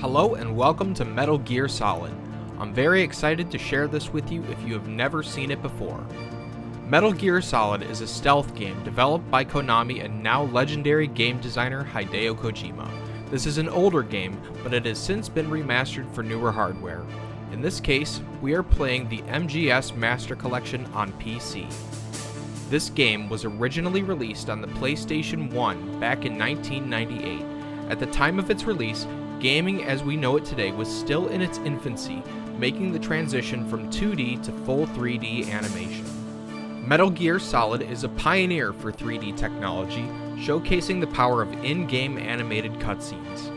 Hello and welcome to Metal Gear Solid. I'm very excited to share this with you if you have never seen it before. Metal Gear Solid is a stealth game developed by Konami and now legendary game designer Hideo Kojima. This is an older game, but it has since been remastered for newer hardware. In this case, we are playing the MGS Master Collection on PC. This game was originally released on the PlayStation 1 back in 1998. At the time of its release, gaming as we know it today was still in its infancy, making the transition from 2D to full 3D animation. Metal Gear Solid is a pioneer for 3D technology, showcasing the power of in-game animated cutscenes.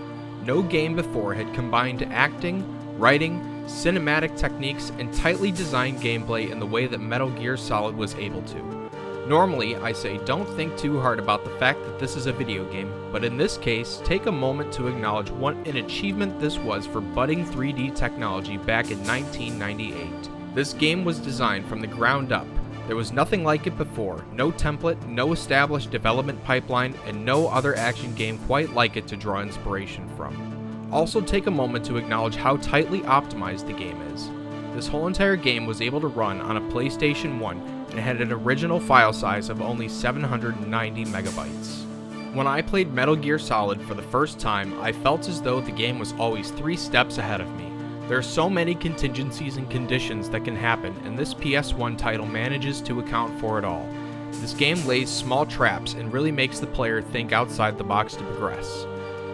No game before had combined acting, writing, cinematic techniques, and tightly designed gameplay in the way that Metal Gear Solid was able to. Normally, I say don't think too hard about the fact that this is a video game, but in this case, take a moment to acknowledge what an achievement this was for budding 3D technology back in 1998. This game was designed from the ground up. There was nothing like it before, no template, no established development pipeline, and no other action game quite like it to draw inspiration from. Also take a moment to acknowledge how tightly optimized the game is. This whole entire game was able to run on a PlayStation 1 and had an original file size of only 790 megabytes. When I played Metal Gear Solid for the first time, I felt as though the game was always 3 steps ahead of me. There are so many contingencies and conditions that can happen, and this PS1 title manages to account for it all. This game lays small traps and really makes the player think outside the box to progress.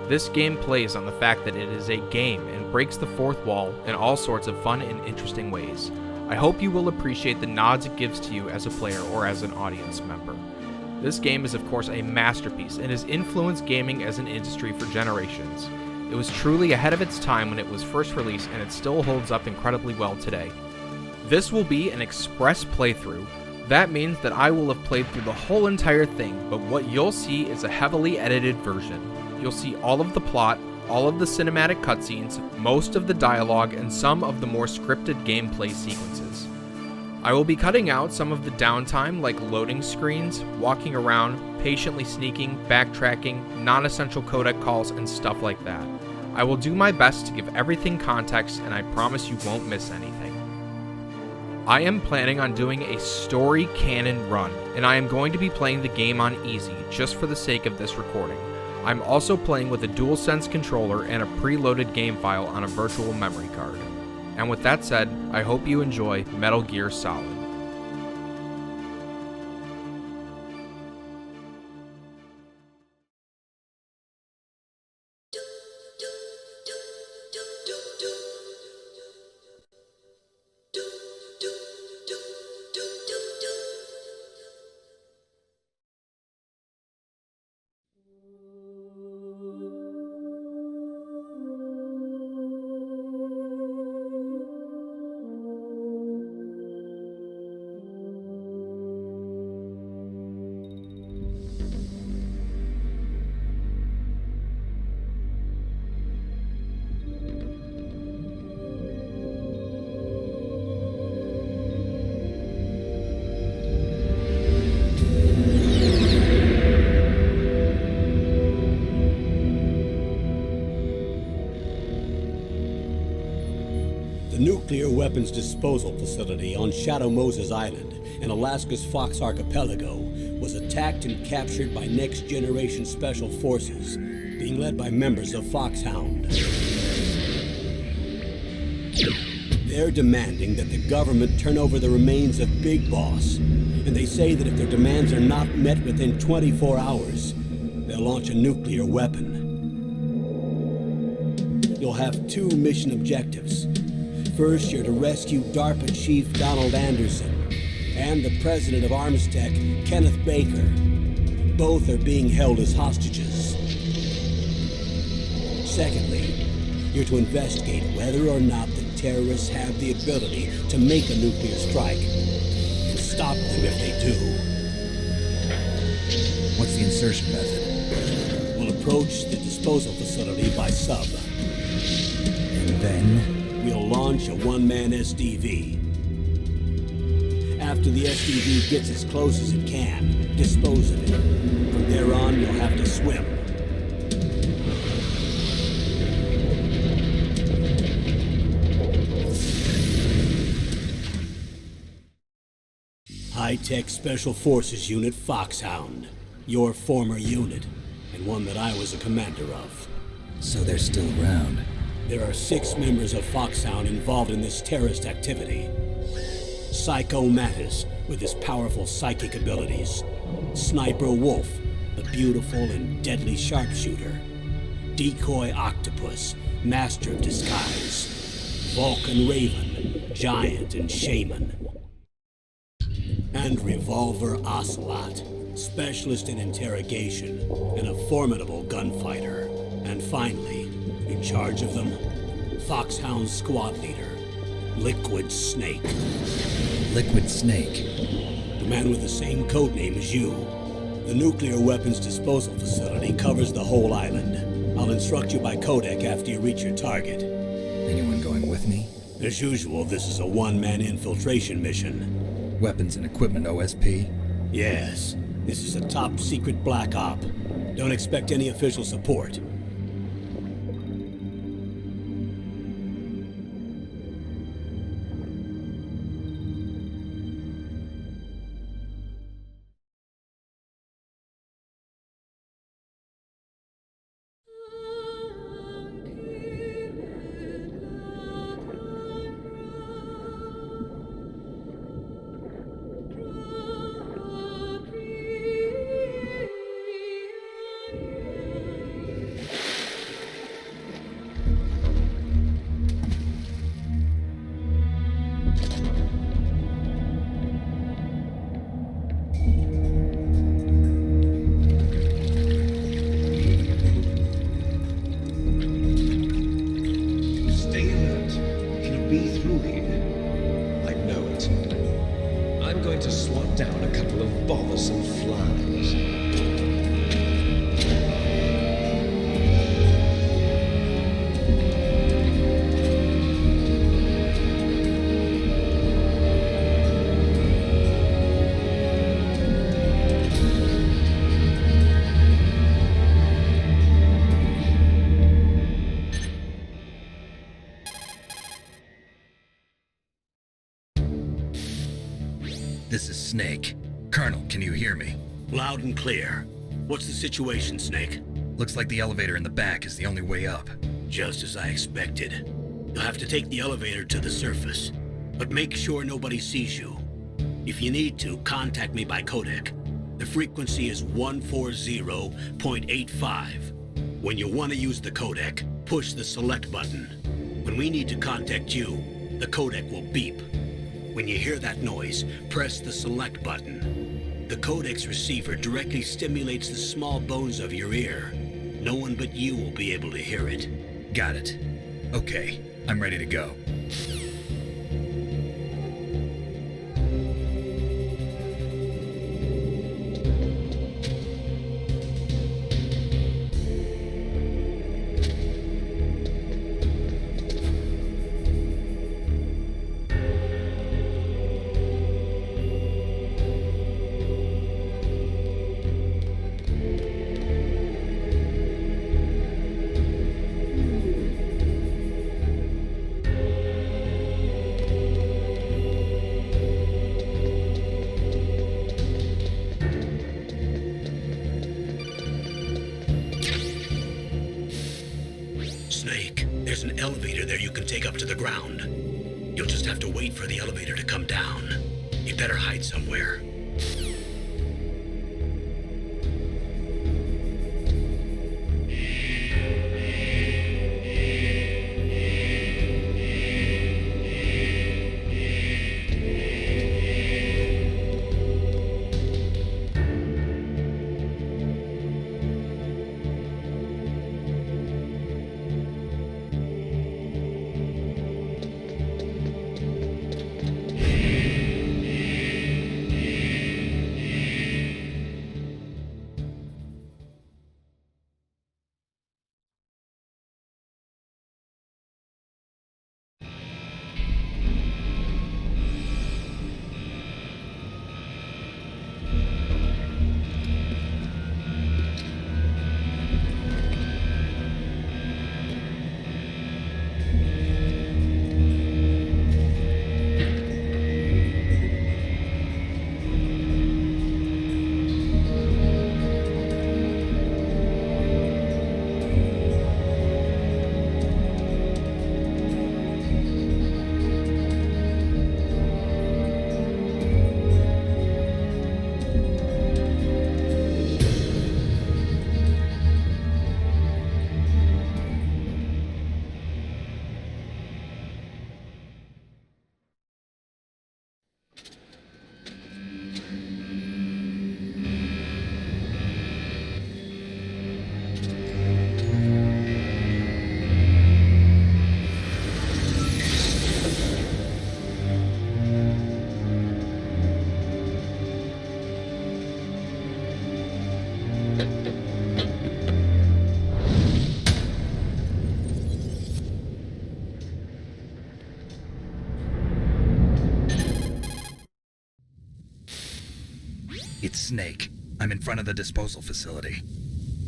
This game plays on the fact that it is a game and breaks the fourth wall in all sorts of fun and interesting ways. I hope you will appreciate the nods it gives to you as a player or as an audience member. This game is of course a masterpiece and has influenced gaming as an industry for generations. It was truly ahead of its time when it was first released, and it still holds up incredibly well today. This will be an express playthrough. That means that I will have played through the whole entire thing, but what you'll see is a heavily edited version. You'll see all of the plot, all of the cinematic cutscenes, most of the dialogue, and some of the more scripted gameplay sequences. I will be cutting out some of the downtime like loading screens, walking around, patiently sneaking, backtracking, non-essential codec calls, and stuff like that. I will do my best to give everything context, and I promise you won't miss anything. I am planning on doing a story canon run, and I am going to be playing the game on easy just for the sake of this recording. I'm also playing with a DualSense controller and a preloaded game file on a virtual memory card. And with that said, I hope you enjoy Metal Gear Solid. Nuclear weapons disposal facility on Shadow Moses Island in Alaska's Fox Archipelago was attacked and captured by Next Generation Special Forces, being led by members of Foxhound. They're demanding that the government turn over the remains of Big Boss, and they say that if their demands are not met within 24 hours, they'll launch a nuclear weapon. You'll have 2 mission objectives. First, you're to rescue DARPA Chief Donald Anderson and the president of Armstech, Kenneth Baker. Both are being held as hostages. Secondly, you're to investigate whether or not the terrorists have the ability to make a nuclear strike and stop them if they do. What's the insertion method? We'll approach the disposal facility by sub. And then? We'll launch a one-man SDV. After the SDV gets as close as it can, dispose of it. From there on, you'll have to swim. high-tech Special Forces unit Foxhound. Your former unit, and one that I was a commander of. So they're still around. There are 6 members of Foxhound involved in this terrorist activity. Psycho Mattis, with his powerful psychic abilities. Sniper Wolf, the beautiful and deadly sharpshooter. Decoy Octopus, master of disguise. Vulcan Raven, giant and shaman. And Revolver Ocelot, specialist in interrogation and a formidable gunfighter. And finally, in charge of them, Foxhound's squad leader, Liquid Snake. Liquid Snake. The man with the same code name as you. The nuclear weapons disposal facility covers the whole island. I'll instruct you by codec after you reach your target. Anyone going with me? As usual, this is a one-man infiltration mission. Weapons and equipment OSP? Yes, this is a top-secret black op. Don't expect any official support. Down a couple of bothersome flies. This is Snake. Colonel, can you hear me? Loud and clear. What's the situation, Snake? Looks like the elevator in the back is the only way up. Just as I expected. You'll have to take the elevator to the surface, but make sure nobody sees you. If you need to, contact me by codec. The frequency is 140.85. When you want to use the codec, push the select button. When we need to contact you, the codec will beep. When you hear that noise, press the select button. The codec's receiver directly stimulates the small bones of your ear. No one but you will be able to hear it. Got it. Okay, I'm ready to go. Snake, there's an elevator there you can take up to the ground. You'll just have to wait for the elevator to come down. You better hide somewhere. It's Snake. I'm in front of the disposal facility.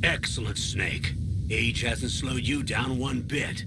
Excellent, Snake. Age hasn't slowed you down one bit.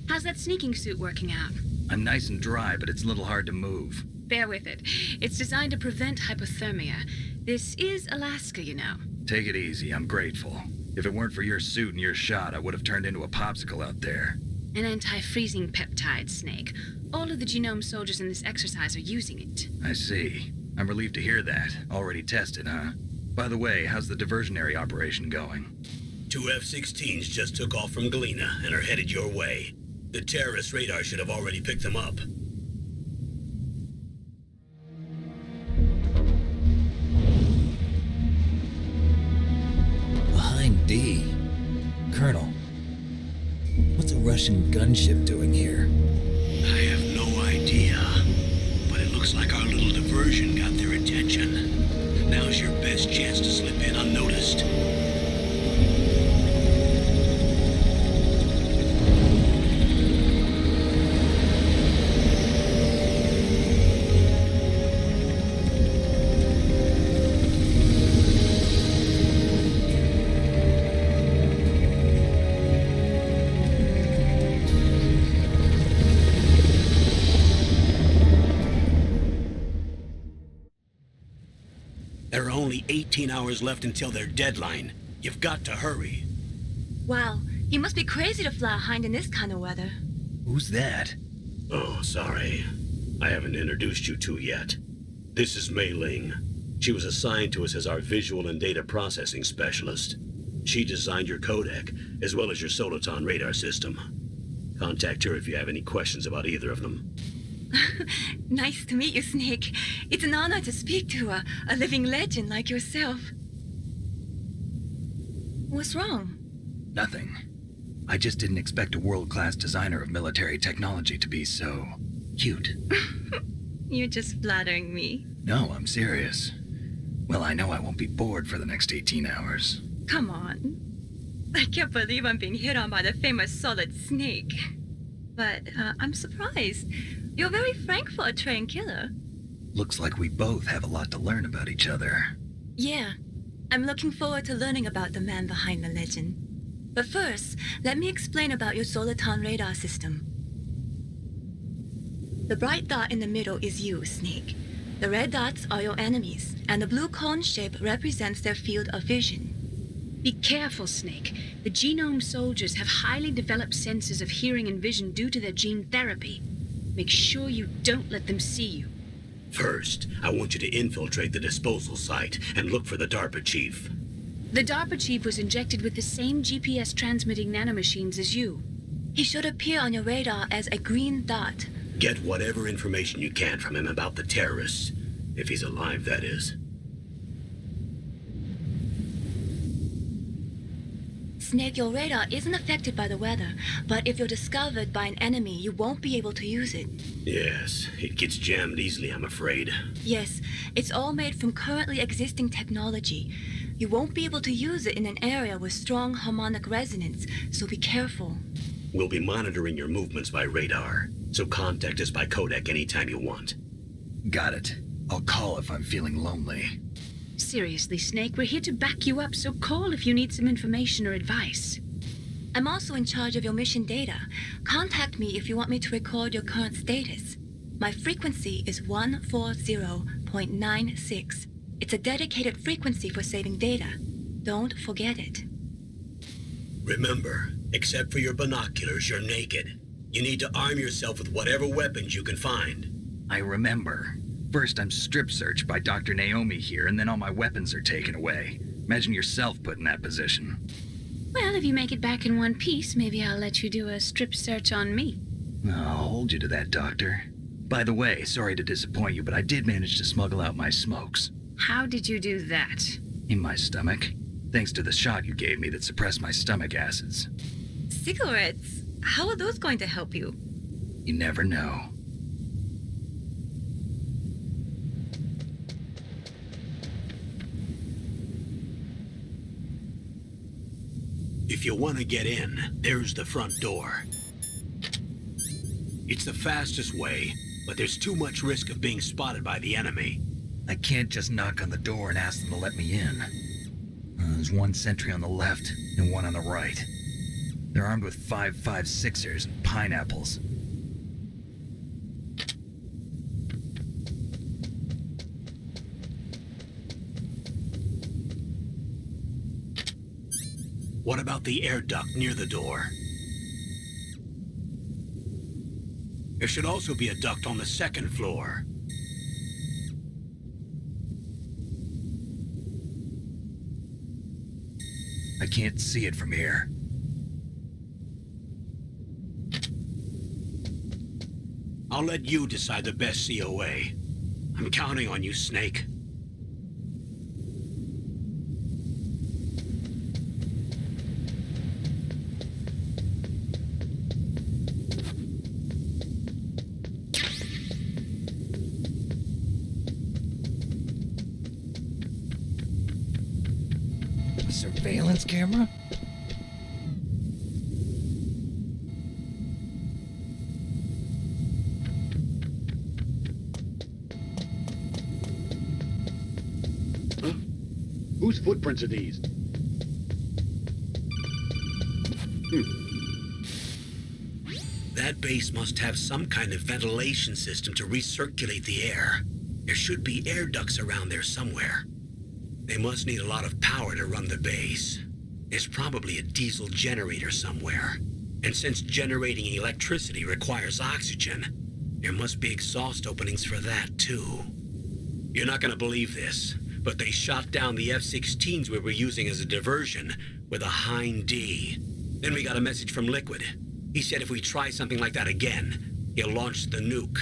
How's that sneaking suit working out? I'm nice and dry, but it's a little hard to move. Bear with it. It's designed to prevent hypothermia. This is Alaska, you know. Take it easy, I'm grateful. If it weren't for your suit and your shot, I would have turned into a popsicle out there. An anti-freezing peptide, Snake. All of the genome soldiers in this exercise are using it. I see. I'm relieved to hear that. Already tested, huh? By the way, how's the diversionary operation going? 2 F-16s just took off from Galena and are headed your way. The terrorist radar should have already picked them up. Behind D. Colonel, what's a Russian gunship doing here? I have no idea, but it looks like our little diversion got their attention. Now's your best chance to slip in unnoticed. There are only 18 hours left until their deadline. You've got to hurry. Wow, you must be crazy to fly behind in this kind of weather. Who's that? Oh, sorry. I haven't introduced you to yet. This is Mei Ling. She was assigned to us as our visual and data processing specialist. She designed your codec, as well as your Soliton radar system. Contact her if you have any questions about either of them. Nice to meet you, Snake. It's an honor to speak to a living legend like yourself. What's wrong? Nothing. I just didn't expect a world-class designer of military technology to be so cute. You're just flattering me. No, I'm serious. Well, I know I won't be bored for the next 18 hours. Come on. I can't believe I'm being hit on by the famous Solid Snake. But I'm surprised. You're very frank for a trained killer. Looks like we both have a lot to learn about each other. Yeah, I'm looking forward to learning about the man behind the legend. But first, let me explain about your Soliton radar system. The bright dot in the middle is you, Snake. The red dots are your enemies, and the blue cone shape represents their field of vision. Be careful, Snake. The genome soldiers have highly developed senses of hearing and vision due to their gene therapy. Make sure you don't let them see you. First, I want you to infiltrate the disposal site and look for the DARPA chief. The DARPA chief was injected with the same GPS transmitting nanomachines as you. He should appear on your radar as a green dot. Get whatever information you can from him about the terrorists. If he's alive, that is. Snake, your radar isn't affected by the weather, but if you're discovered by an enemy, you won't be able to use it. Yes, it gets jammed easily, I'm afraid. Yes, it's all made from currently existing technology. You won't be able to use it in an area with strong harmonic resonance, so be careful. We'll be monitoring your movements by radar, so contact us by codec anytime you want. Got it. I'll call if I'm feeling lonely. Seriously, Snake, we're here to back you up, so call if you need some information or advice. I'm also in charge of your mission data. Contact me if you want me to record your current status. My frequency is 140.96. It's a dedicated frequency for saving data. Don't forget it. Remember, except for your binoculars, you're naked. You need to arm yourself with whatever weapons you can find. I remember. First, I'm strip searched by Dr. Naomi here, and then all my weapons are taken away. Imagine yourself put in that position. Well, if you make it back in one piece, maybe I'll let you do a strip search on me. I'll hold you to that, Doctor. By the way, sorry to disappoint you, but I did manage to smuggle out my smokes. How did you do that? In my stomach. Thanks to the shot you gave me that suppressed my stomach acids. Cigarettes? How are those going to help you? You never know. If you want to get in, there's the front door. It's the fastest way, but there's too much risk of being spotted by the enemy. I can't just knock on the door and ask them to let me in. There's one sentry on the left and one on the right. They're armed with 5.56ers and pineapples. What about the air duct near the door? There should also be a duct on the second floor. I can't see it from here. I'll let you decide the best COA. I'm counting on you, Snake. A surveillance camera? Whose footprints are these? That base must have some kind of ventilation system to recirculate the air. There should be air ducts around there somewhere. They must need a lot of power to run the base. There's probably a diesel generator somewhere. And since generating electricity requires oxygen, there must be exhaust openings for that too. You're not gonna believe this, but they shot down the F-16s we were using as a diversion with a Hind D. Then we got a message from Liquid. He said if we try something like that again, he'll launch the nuke.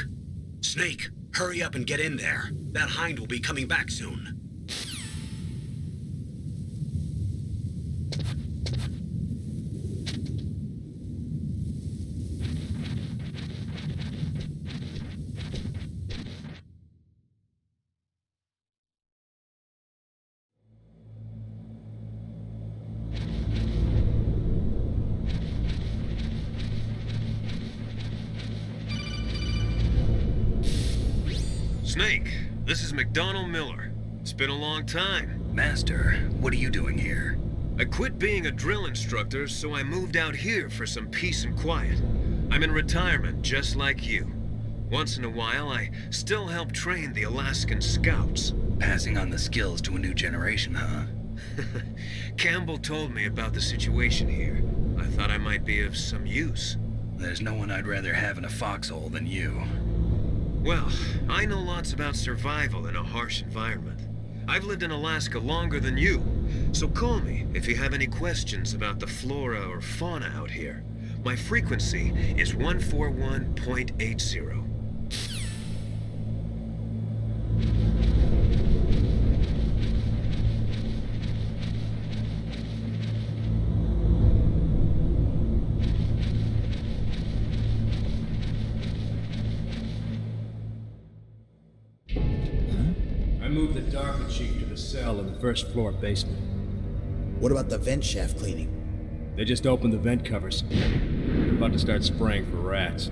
Snake, hurry up and get in there. That Hind will be coming back soon. Snake, this is McDonald Miller. It's been a long time. Master, what are you doing here? I quit being a drill instructor, so I moved out here for some peace and quiet. I'm in retirement, just like you. Once in a while, I still help train the Alaskan Scouts. Passing on the skills to a new generation, huh? Campbell told me about the situation here. I thought I might be of some use. There's no one I'd rather have in a foxhole than you. Well, I know lots about survival in a harsh environment. I've lived in Alaska longer than you, so call me if you have any questions about the flora or fauna out here. My frequency is 141.80. I moved the DARPA chief to the cell in the first floor basement. What about the vent shaft cleaning? They just opened the vent covers. They're about to start spraying for rats.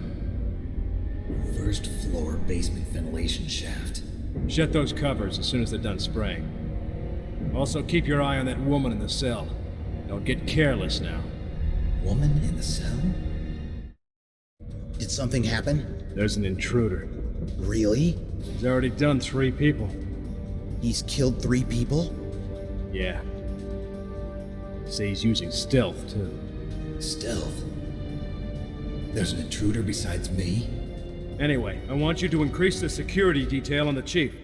First floor basement ventilation shaft. Shut those covers as soon as they're done spraying. Also, keep your eye on that woman in the cell. Don't get careless now. Woman in the cell? Did something happen? There's an intruder. Really? He's already done 3 people. He's killed 3 people? Yeah. Say he's using stealth, too. Stealth? There's an intruder besides me? Anyway, I want you to increase the security detail on the chief.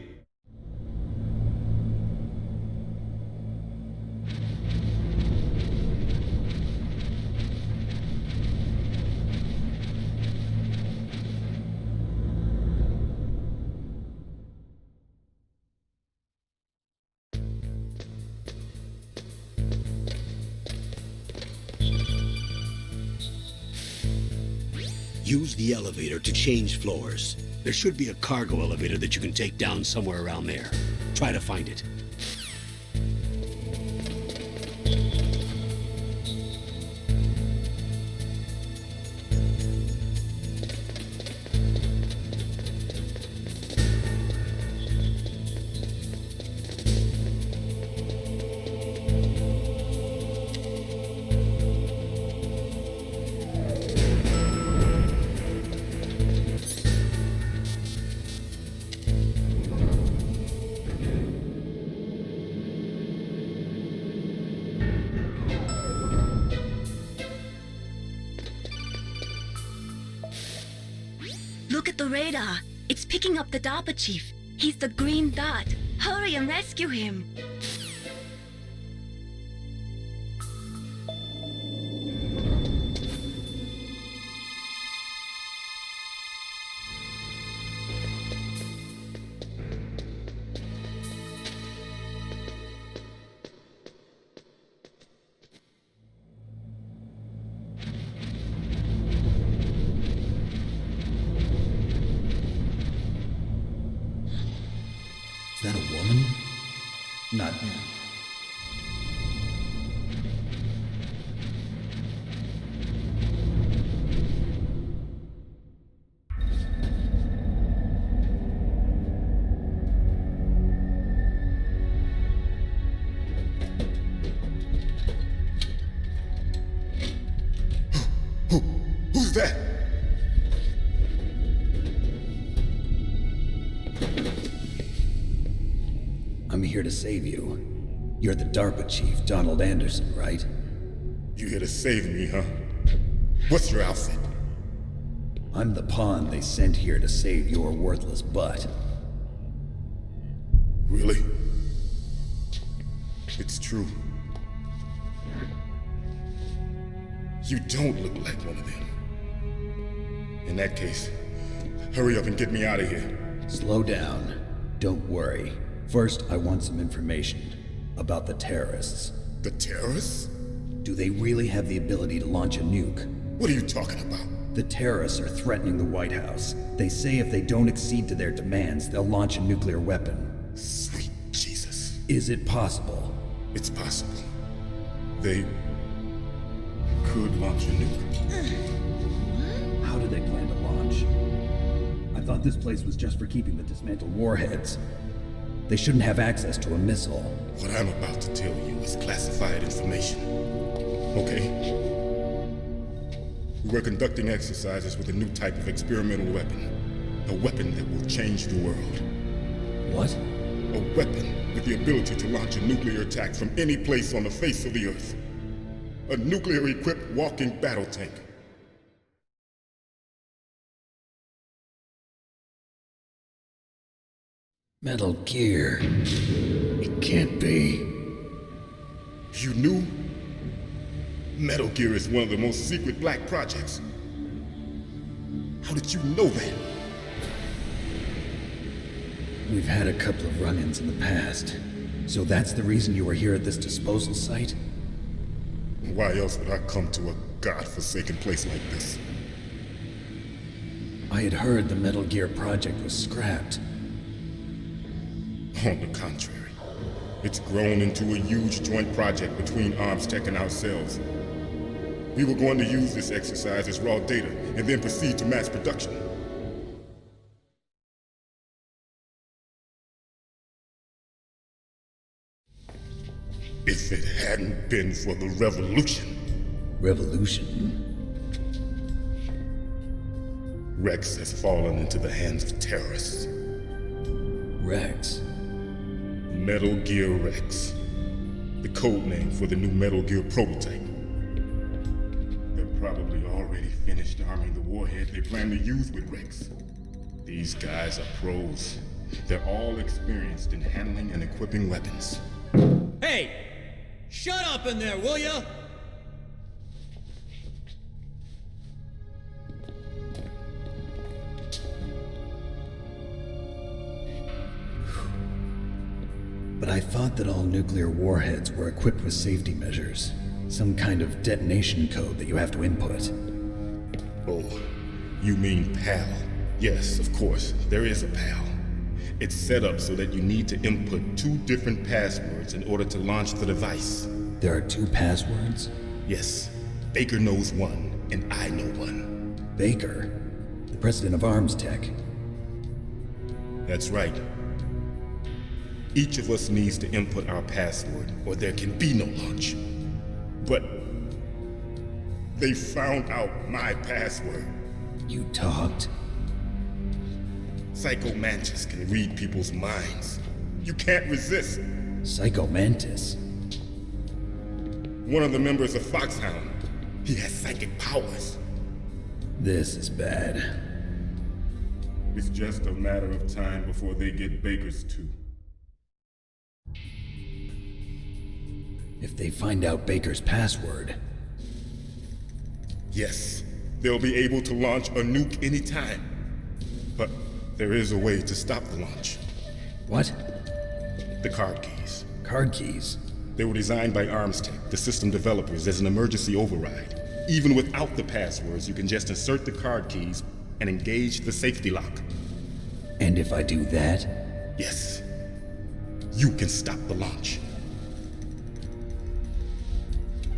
Use the elevator to change floors. There should be a cargo elevator that you can take down somewhere around there. Try to find it. Look at the radar. It's picking up the DARPA chief. He's the green dot. Hurry and rescue him. Is that a woman? Not. Who's that? I'm here to save you. You're the DARPA chief, Donald Anderson, right? You here to save me, huh? What's your outfit? I'm the pawn they sent here to save your worthless butt. Really? It's true. You don't look like one of them. In that case, hurry up and get me out of here. Slow down. Don't worry. First, I want some information about the terrorists. The terrorists? Do they really have the ability to launch a nuke? What are you talking about? The terrorists are threatening the White House. They say if they don't accede to their demands, they'll launch a nuclear weapon. Sweet Jesus. Is it possible? It's possible. They could launch a nuke. How do they plan to launch? I thought this place was just for keeping the dismantled warheads. They shouldn't have access to a missile. What I'm about to tell you is classified information. Okay? We were conducting exercises with a new type of experimental weapon. A weapon that will change the world. What? A weapon with the ability to launch a nuclear attack from any place on the face of the Earth. A nuclear-equipped walking battle tank. Metal Gear. It can't be. You knew? Metal Gear is one of the most secret black projects. How did you know that? We've had a couple of run-ins in the past. So that's the reason you were here at this disposal site? Why else would I come to a god-forsaken place like this? I had heard the Metal Gear project was scrapped. On the contrary, it's grown into a huge joint project between ArmsTech and ourselves. We were going to use this exercise as raw data and then proceed to mass production. If it hadn't been for the revolution. Revolution? Rex has fallen into the hands of terrorists. Rex? Metal Gear Rex. The code name for the new Metal Gear prototype. They're probably already finished arming the warhead they plan to use with Rex. These guys are pros. They're all experienced in handling and equipping weapons. Hey! Shut up in there, will ya? But I thought that all nuclear warheads were equipped with safety measures. Some kind of detonation code that you have to input. Oh, you mean PAL? Yes, of course, there is a PAL. It's set up so that you need to input 2 different passwords in order to launch the device. There are 2 passwords? Yes, Baker knows one, and I know one. Baker? The president of ArmsTech? That's right. Each of us needs to input our password, or there can be no launch. But they found out my password. You talked? Psycho Mantis can read people's minds. You can't resist. Psycho Mantis? One of the members of Foxhound. He has psychic powers. This is bad. It's just a matter of time before they get Baker's too. If they find out Baker's password... Yes, they'll be able to launch a nuke anytime. But there is a way to stop the launch. What? The card keys. Card keys? They were designed by Armstech, the system developers, as an emergency override. Even without the passwords, you can just insert the card keys and engage the safety lock. And if I do that? Yes. You can stop the launch.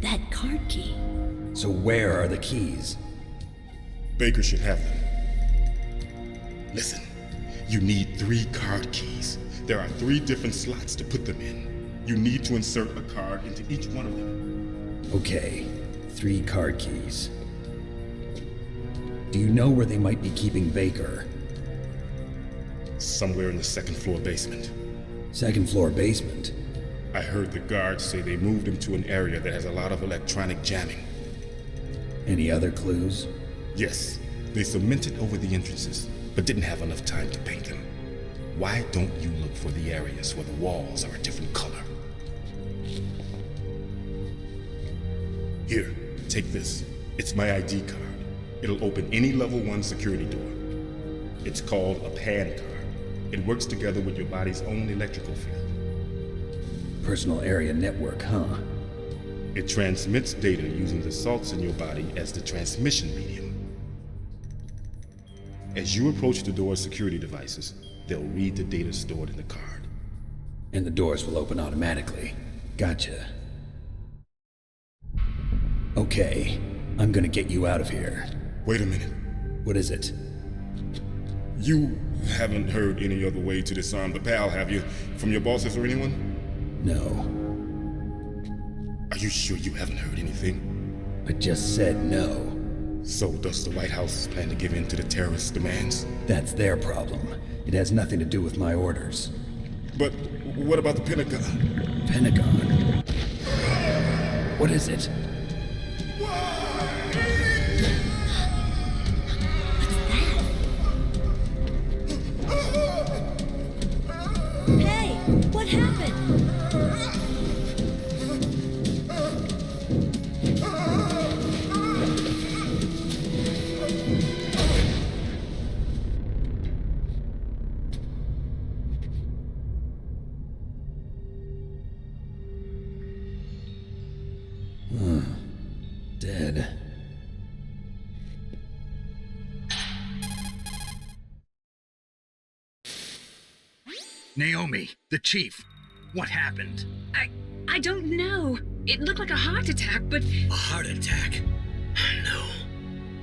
That card key. So where are the keys? Baker should have them. Listen, you need 3 card keys. There are 3 different slots to put them in. You need to insert a card into each one of them. Okay, 3 card keys. Do you know where they might be keeping Baker? Somewhere in the 2nd floor basement. 2nd floor basement? I heard the guards say they moved him to an area that has a lot of electronic jamming. Any other clues? Yes, they cemented over the entrances, but didn't have enough time to paint them. Why don't you look for the areas where the walls are a different color? Here, take this. It's my ID card. It'll open any level 1 security door. It's called a PAN card. It works together with your body's own electrical field. Personal area network, huh? It transmits data using the salts in your body as the transmission medium. As you approach the door's security devices, they'll read the data stored in the card. And the doors will open automatically. Gotcha. Okay, I'm gonna get you out of here. Wait a minute. What is it? You haven't heard any other way to disarm the PAL, have you? From your bosses or anyone? No. Are you sure you haven't heard anything? I just said no. So does the White House plan to give in to the terrorists' demands? That's their problem. It has nothing to do with my orders. But what about the Pentagon? Pentagon? What is it? Hey, what happened? Dead. Naomi, the chief. What happened? I don't know. It looked like a heart attack, but... A heart attack? No.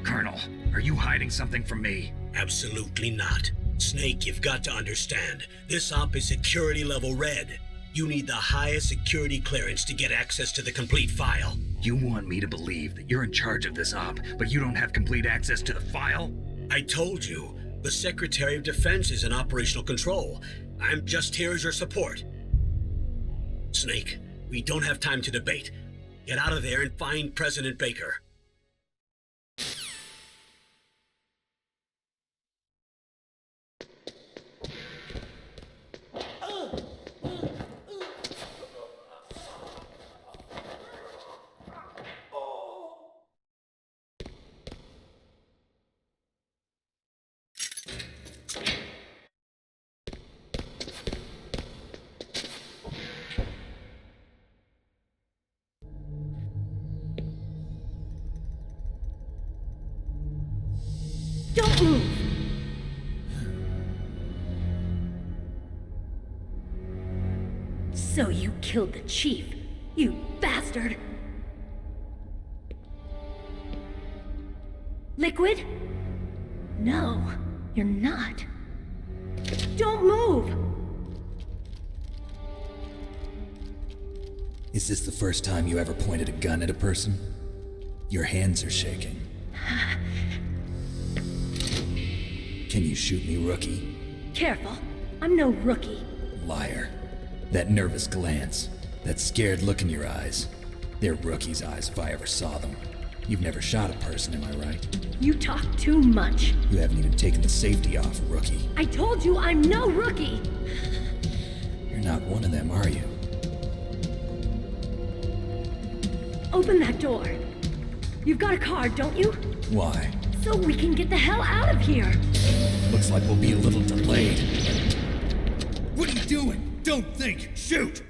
Colonel, are you hiding something from me? Absolutely not. Snake, you've got to understand. This op is security level red. You need the highest security clearance to get access to the complete file. You want me to believe that you're in charge of this op, but you don't have complete access to the file? I told you. The Secretary of Defense is in operational control. I'm just here as your support. Snake, we don't have time to debate. Get out of there and find President Baker. Don't move! So you killed the chief, you bastard! Liquid? No, you're not. Don't move! Is this the first time you ever pointed a gun at a person? Your hands are shaking. Can you shoot me, rookie? Careful, I'm no rookie. Liar. That nervous glance, that scared look in your eyes. They're rookie's eyes if I ever saw them. You've never shot a person, am I right? You talk too much. You haven't even taken the safety off, rookie. I told you I'm no rookie! You're not one of them, are you? Open that door. You've got a card, don't you? Why? So we can get the hell out of here! Looks like we'll be a little delayed. What are you doing? Don't think! Shoot!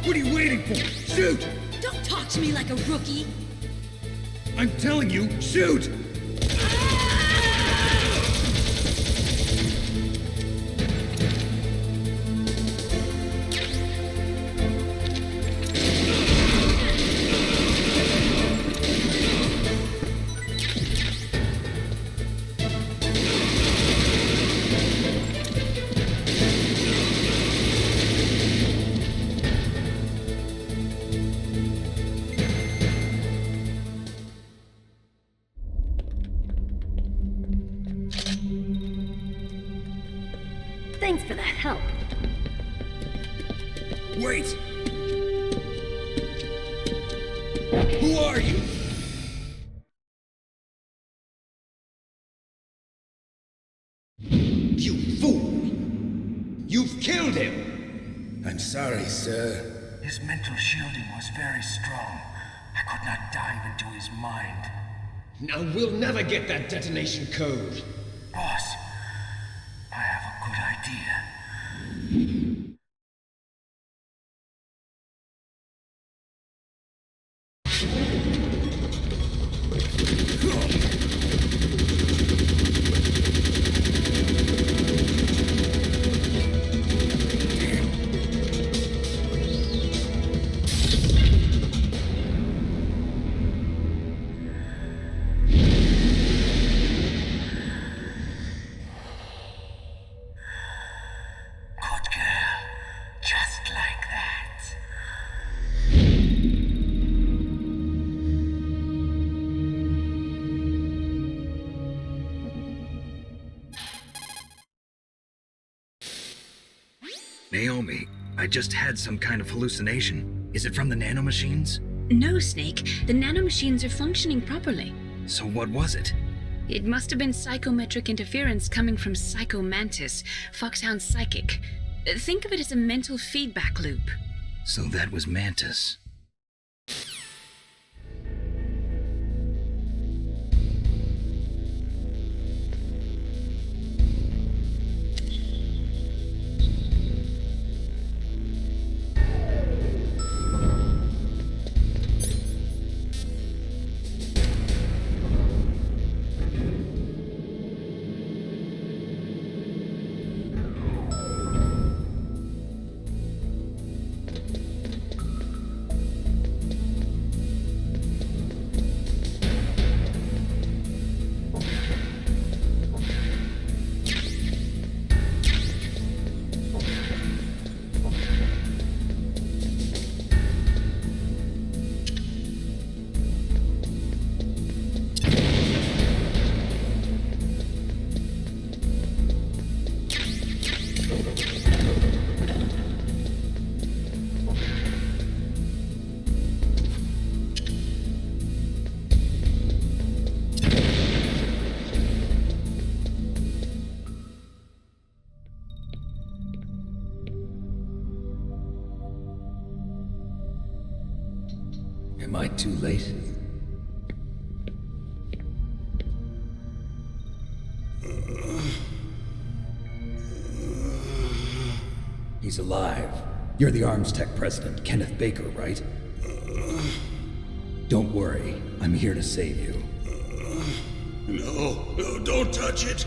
What are you waiting for? Shoot! Don't talk to me like a rookie. I'm telling you, shoot! Thanks for the help. Wait! Who are you? You fool! You've killed him! I'm sorry, sir. His mental shielding was very strong. I could not dive into his mind. Now we'll never get that detonation code. Boss, I have a good idea. Naomi, I just had some kind of hallucination. Is it from the nanomachines? No, Snake. The nanomachines are functioning properly. So what was it? It must have been psychometric interference coming from Psycho Mantis, Foxhound's psychic. Think of it as a mental feedback loop. So that was Mantis. Am I too late? He's alive. You're the Arms Tech president, Kenneth Baker, right? Don't worry. I'm here to save you. No, don't touch it!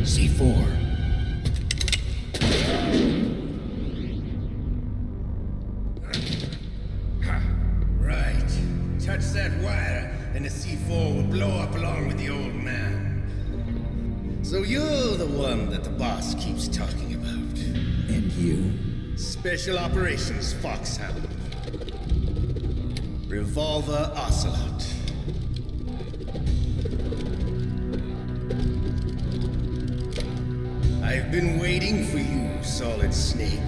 C4. Right. Touch that wire, and the C4 will blow up along with the old man. So you're the one that the boss keeps talking about. And you? Special Operations Foxhound. Revolver Ocelot. I've been waiting for you, Solid Snake.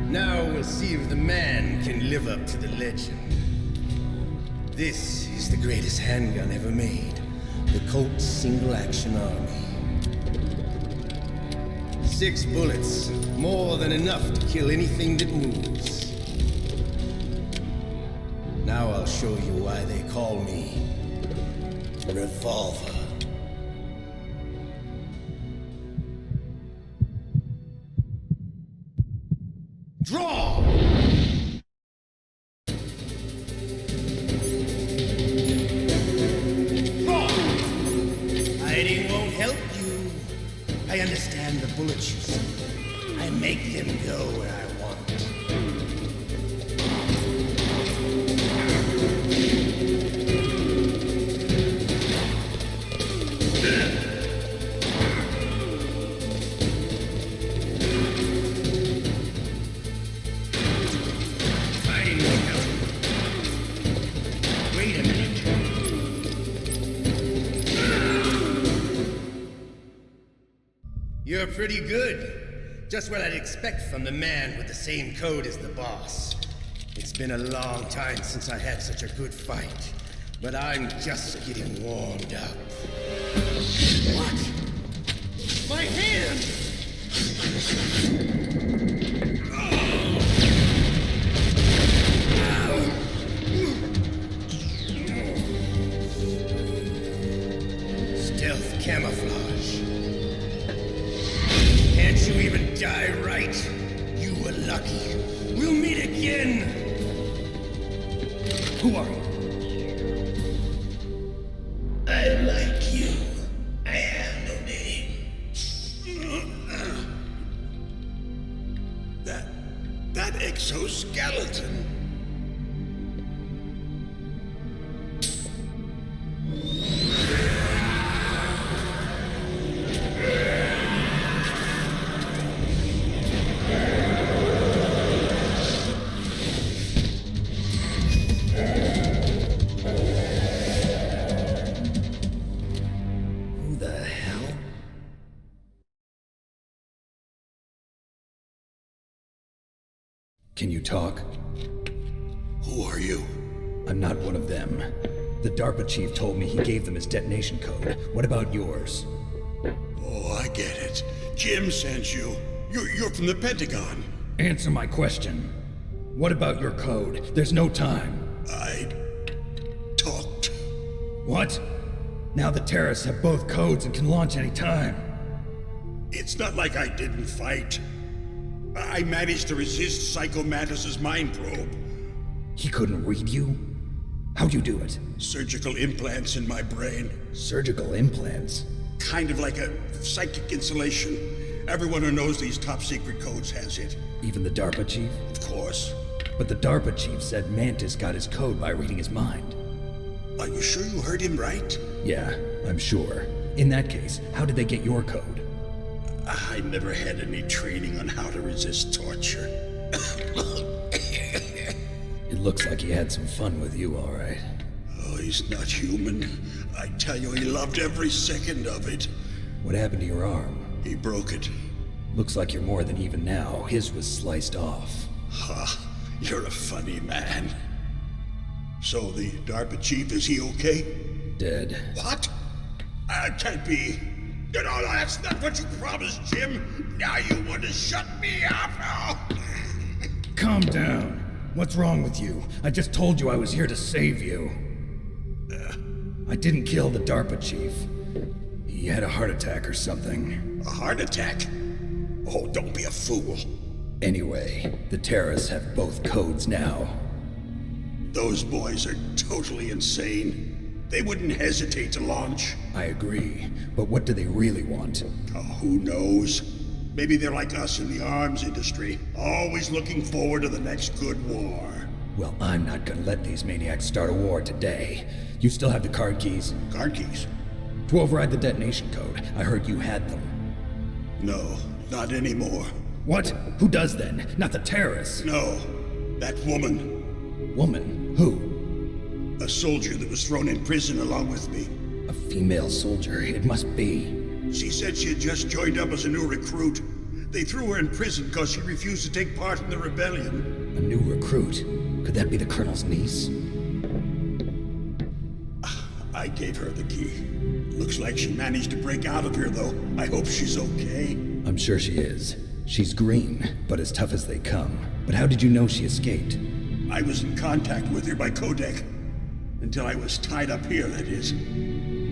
Now we'll see if the man can live up to the legend. This is the greatest handgun ever made. The Colt Single Action Army. 6 bullets, more than enough to kill anything that moves. Now I'll show you why they call me Revolver. Draw! Hiding won't help you. I understand the bullets you see. I make them go where I want. Hiding won't help you. Wait a minute. You're pretty good. Just what I'd expect from the man with the same code as the boss. It's been a long time since I had such a good fight, but I'm just getting warmed up. What? My hand! Stealth camouflage. Can't you even die right? You were lucky. We'll meet again! Who are you? I like you. I have no name. That exoskeleton. Who the hell? Can you talk? Who are you? I'm not one of them. The DARPA chief told me he gave them his detonation code. What about yours? Oh, I get it. Jim sent you. You're from the Pentagon. Answer my question. What about your code? There's no time. I talked. What? Now the terrorists have both codes and can launch any time. It's not like I didn't fight. I managed to resist Psycho Mantis's mind probe. He couldn't read you? How'd you do it? Surgical implants in my brain. Surgical implants? Kind of like a psychic insulation. Everyone who knows these top secret codes has it. Even the DARPA chief? Of course. But the DARPA chief said Mantis got his code by reading his mind. Are you sure you heard him right? Yeah, I'm sure. In that case, how did they get your code? I never had any training on how to resist torture. It looks like he had some fun with you, all right. Oh, he's not human. I tell you, he loved every second of it. What happened to your arm? He broke it. Looks like you're more than even now. His was sliced off. Ha, you're a funny man. So the DARPA chief, is he okay? Dead. What? Can't be. No, that's not what you promised, Jim. Now you want to shut me up? Oh. Calm down. What's wrong with you? I just told you I was here to save you. I didn't kill the DARPA chief. He had a heart attack or something. A heart attack? Oh, don't be a fool. Anyway, the terrorists have both codes now. Those boys are totally insane. They wouldn't hesitate to launch. I agree, but what do they really want? Oh, who knows? Maybe they're like us in the arms industry, always looking forward to the next good war. Well, I'm not gonna let these maniacs start a war today. You still have the card keys? Card keys? To override the detonation code. I heard you had them. No, not anymore. What? Who does then? Not the terrorists? No, that woman. Woman? Who? A soldier that was thrown in prison along with me. A female soldier, it must be. She said she had just joined up as a new recruit. They threw her in prison because she refused to take part in the rebellion. A new recruit? Could that be the Colonel's niece? I gave her the key. Looks like she managed to break out of here, though. I hope she's okay. I'm sure she is. She's green, but as tough as they come. But how did you know she escaped? I was in contact with her by codec. Until I was tied up here, that is.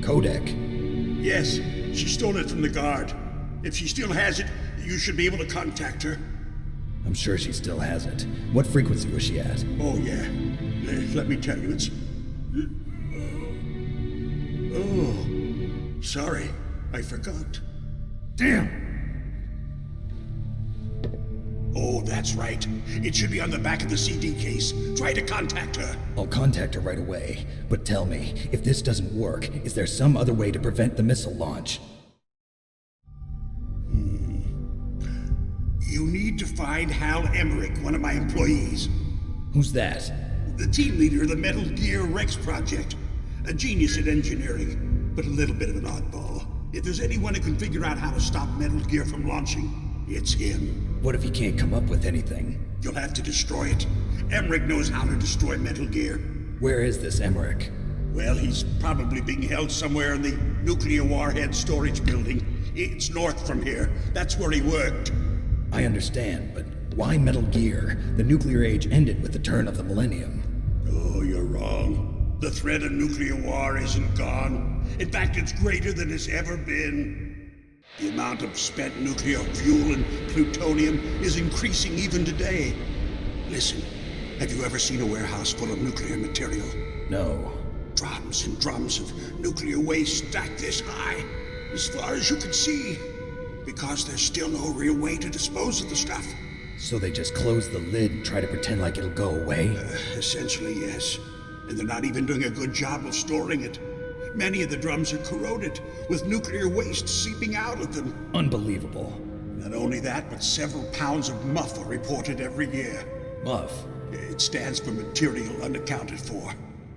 Codec? Yes, she stole it from the guard. If she still has it, you should be able to contact her. I'm sure she still has it. What frequency was she at? Oh, yeah. Let me tell you, it's... Oh, sorry. I forgot. Damn! Oh, that's right. It should be on the back of the CD case. Try to contact her. I'll contact her right away. But tell me, if this doesn't work, is there some other way to prevent the missile launch? You need to find Hal Emmerich, one of my employees. Who's that? The team leader of the Metal Gear Rex project. A genius at engineering, but a little bit of an oddball. If there's anyone who can figure out how to stop Metal Gear from launching, it's him. What if he can't come up with anything? You'll have to destroy it. Emmerich knows how to destroy Metal Gear. Where is this Emmerich? Well, he's probably being held somewhere in the nuclear warhead storage building. It's north from here. That's where he worked. I understand, but why Metal Gear? The nuclear age ended with the turn of the millennium. Oh, you're wrong. The threat of nuclear war isn't gone. In fact, it's greater than it's ever been. The amount of spent nuclear fuel and plutonium is increasing even today. Listen, have you ever seen a warehouse full of nuclear material? No. Drums and drums of nuclear waste stacked this high, as far as you can see. Because there's still no real way to dispose of the stuff. So they just close the lid and try to pretend like it'll go away? Essentially, yes. And they're not even doing a good job of storing it. Many of the drums are corroded, with nuclear waste seeping out of them. Unbelievable. Not only that, but several pounds of MUF are reported every year. MUF? It stands for material unaccounted for.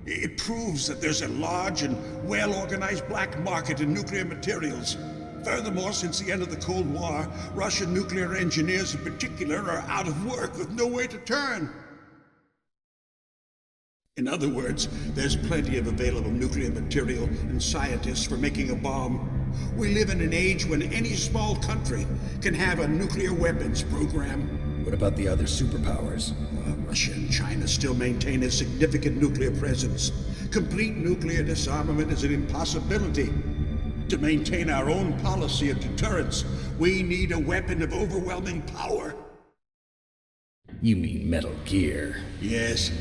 It proves that there's a large and well-organized black market in nuclear materials. Furthermore, since the end of the Cold War, Russian nuclear engineers in particular are out of work with nowhere to turn. In other words, there's plenty of available nuclear material and scientists for making a bomb. We live in an age when any small country can have a nuclear weapons program. What about the other superpowers? Russia and China still maintain a significant nuclear presence. Complete nuclear disarmament is an impossibility. To maintain our own policy of deterrence, we need a weapon of overwhelming power. You mean Metal Gear? Yes.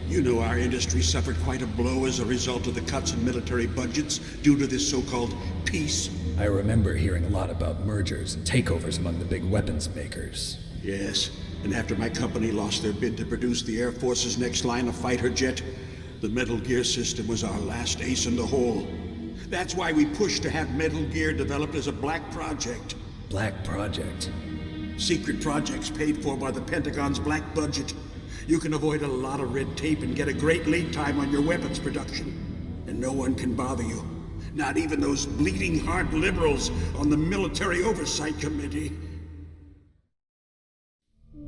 You know our industry suffered quite a blow as a result of the cuts in military budgets due to this so-called peace. I remember hearing a lot about mergers and takeovers among the big weapons makers. Yes, and after my company lost their bid to produce the Air Force's next line of fighter jet, the Metal Gear system was our last ace in the hole. That's why we pushed to have Metal Gear developed as a black project. Black project? Secret projects paid for by the Pentagon's black budget. You can avoid a lot of red tape and get a great lead time on your weapons production. And no one can bother you. Not even those bleeding heart liberals on the Military Oversight Committee.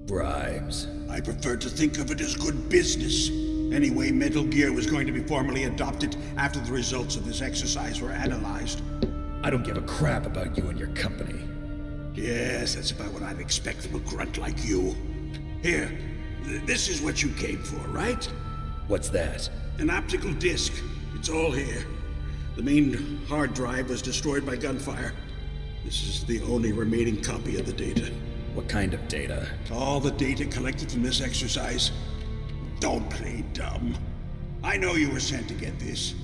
Bribes. I prefer to think of it as good business. Anyway, Metal Gear was going to be formally adopted after the results of this exercise were analyzed. I don't give a crap about you and your company. Yes, that's about what I'd expect from a grunt like you. Here, this is what you came for, right? What's that? An optical disc. It's all here. The main hard drive was destroyed by gunfire. This is the only remaining copy of the data. What kind of data? All the data collected from this exercise. Don't play dumb. I know you were sent to get this.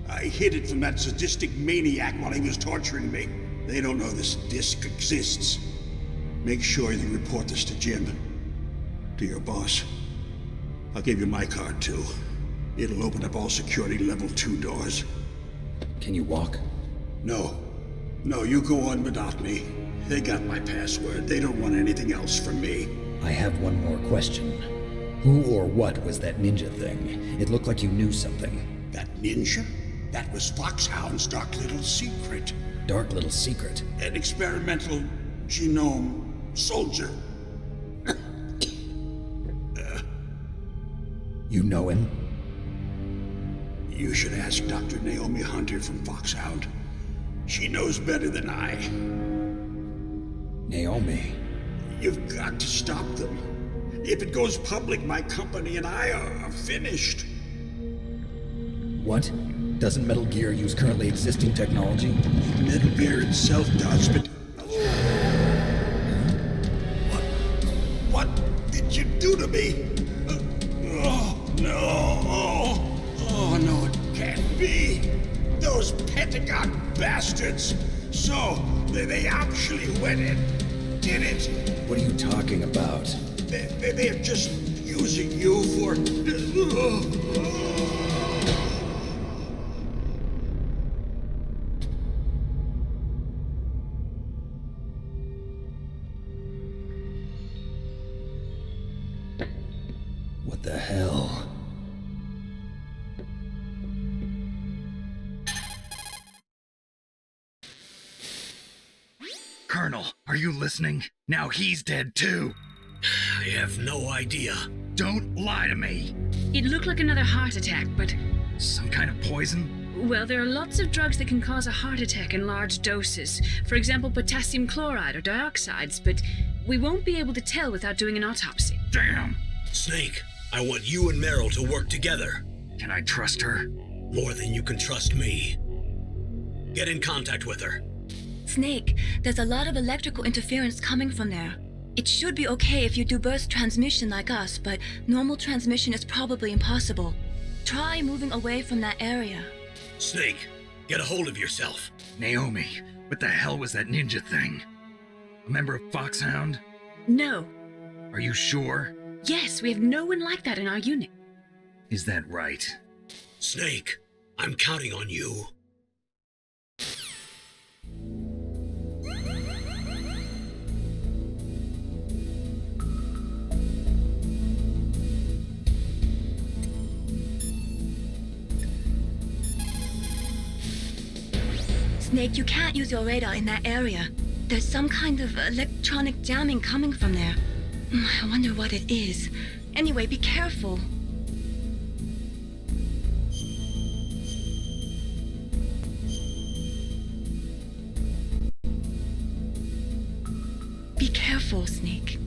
I hid it from that sadistic maniac while he was torturing me. They don't know this disc exists. Make sure you report this to Jim. To your boss. I'll give you my card, too. It'll open up all security level 2 doors. Can you walk? No. No, you go on without me. They got my password. They don't want anything else from me. I have one more question. Who or what was that ninja thing? It looked like you knew something. That ninja? That was Foxhound's dark little secret. dark little secret. An experimental genome soldier. You know him? You should ask Dr. Naomi Hunter from Foxhound. She knows better than I. Naomi? You've got to stop them. If it goes public, my company and I are finished. What? Doesn't Metal Gear use currently existing technology? Metal Gear itself does, but... What did you do to me? Oh, no. Oh, no, it can't be. Those Pentagon bastards. So, they actually went and did it. What are you talking about? They're just using you for... What the hell? Colonel, are you listening? Now he's dead too. I have no idea. Don't lie to me. It looked like another heart attack, but... Some kind of poison? Well, there are lots of drugs that can cause a heart attack in large doses. For example, potassium chloride or dioxides, but we won't be able to tell without doing an autopsy. Damn! Snake, I want you and Meryl to work together. Can I trust her? More than you can trust me. Get in contact with her. Snake, there's a lot of electrical interference coming from there. It should be okay if you do burst transmission like us, but normal transmission is probably impossible. Try moving away from that area. Snake, get a hold of yourself. Naomi, what the hell was that ninja thing? A member of Foxhound? No. Are you sure? Yes, we have no one like that in our unit. Is that right? Snake, I'm counting on you. Snake, you can't use your radar in that area. There's some kind of electronic jamming coming from there. I wonder what it is. Anyway, be careful. Be careful, Snake.